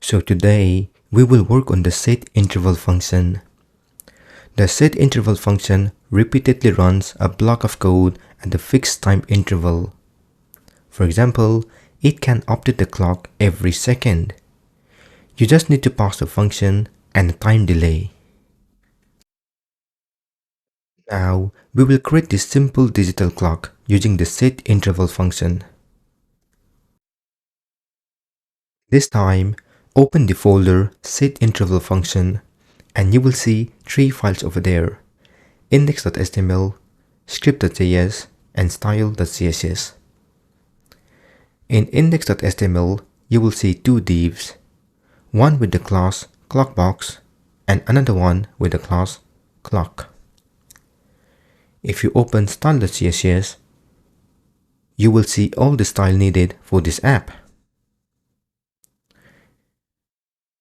So today we will work on the setInterval function. The setInterval function repeatedly runs a block of code at a fixed time interval. For example, it can update the clock every second. You just need to pass the function and a time delay. Now we will create this simple digital clock using the setInterval function. This time, open the folder setInterval function and you will see three files over there: index.html, script.js, and style.css. In index.html, you will see two divs, one with the class clockbox and another one with the class clock. If you open style.css, you will see all the style needed for this app.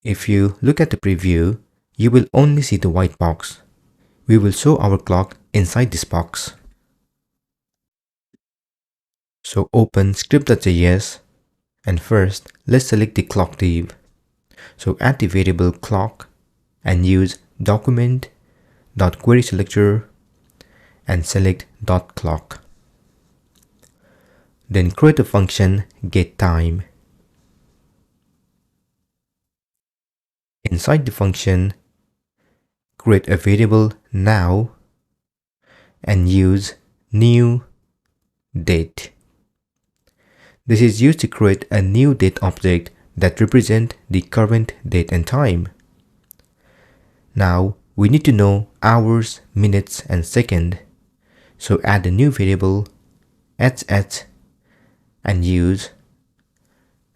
If you look at the preview, you will only see the white box. We will show our clock inside this box. So open script.js and first let's select the clock div. So add the variable clock and use document.querySelector and select .clock. Then create a function getTime. Inside the function, create a variable now and use new date. This is used to create a new date object that represents the current date and time. Now we need to know hours, minutes, and second. So add a new variable @@ and use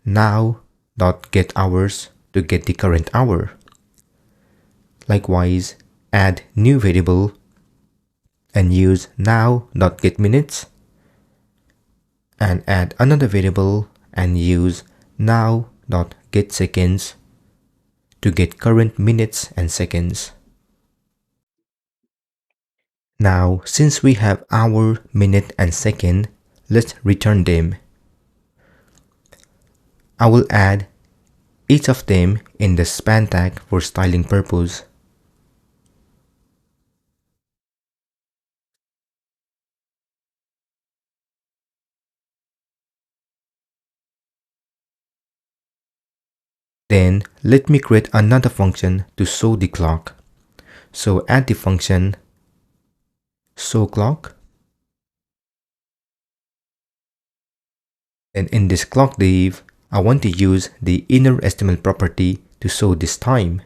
now.getHours to get the current hour. Likewise, add new variable and use now.getMinutes and add another variable and use now.getSeconds to get current minutes and seconds. Now, since we have hour, minute, and second, let's return them. I will add each of them in the span tag for styling purpose. Then let me create another function to show the clock. So add the function showClock. And in this clock div, I want to use the inner HTML property to show this time.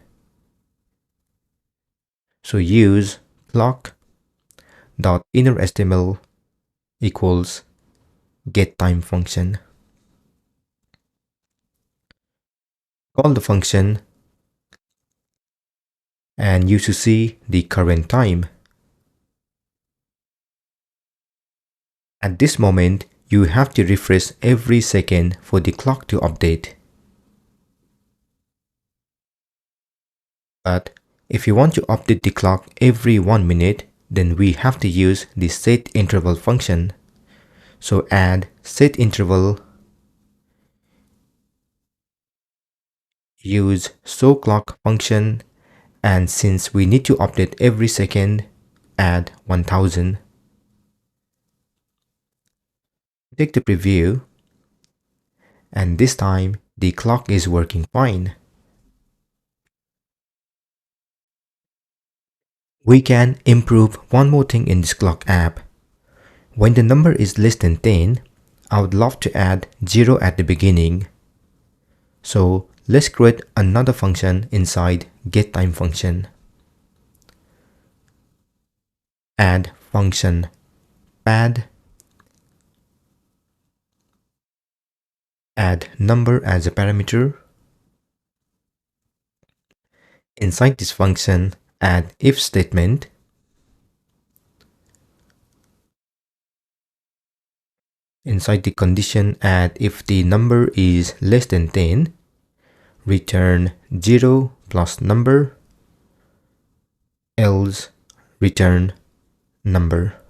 So use clock.innerHTML equals getTime function. Call the function and you should see the current time. At this moment, you have to refresh every second for the clock to update. But if you want to update the clock every 1 minute, then we have to use the setInterval function. So add setInterval, use showClock function, and since we need to update every second, add 1000. Take the preview, and this time the clock is working fine. We can improve one more thing in this clock app. When the number is less than 10, I would love to add 0 at the beginning. So let's create another function inside getTime function. Add function pad, add number as a parameter. Inside this function, add if statement. Inside the condition, add if the number is less than 10, return 0 plus number, else return number.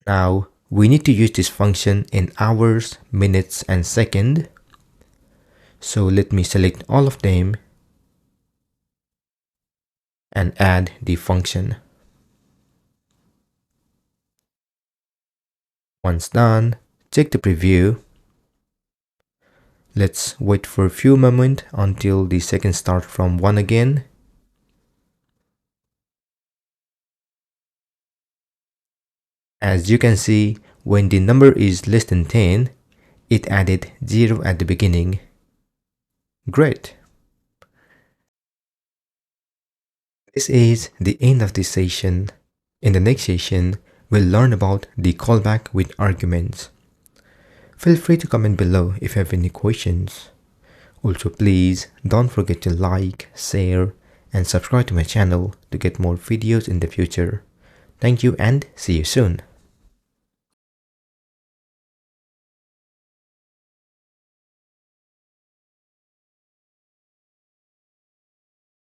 Now we need to use this function in hours, minutes, and seconds. So let me select all of them and add the function. Once done, check the preview. Let's wait for a few moments until the seconds start from 1 again. As you can see, when the number is less than 10, it added 0 at the beginning. Great! This is the end of this session. In the next session, we'll learn about the callback with arguments. Feel free to comment below if you have any questions. Also, please don't forget to like, share, and subscribe to my channel to get more videos in the future. Thank you and see you soon.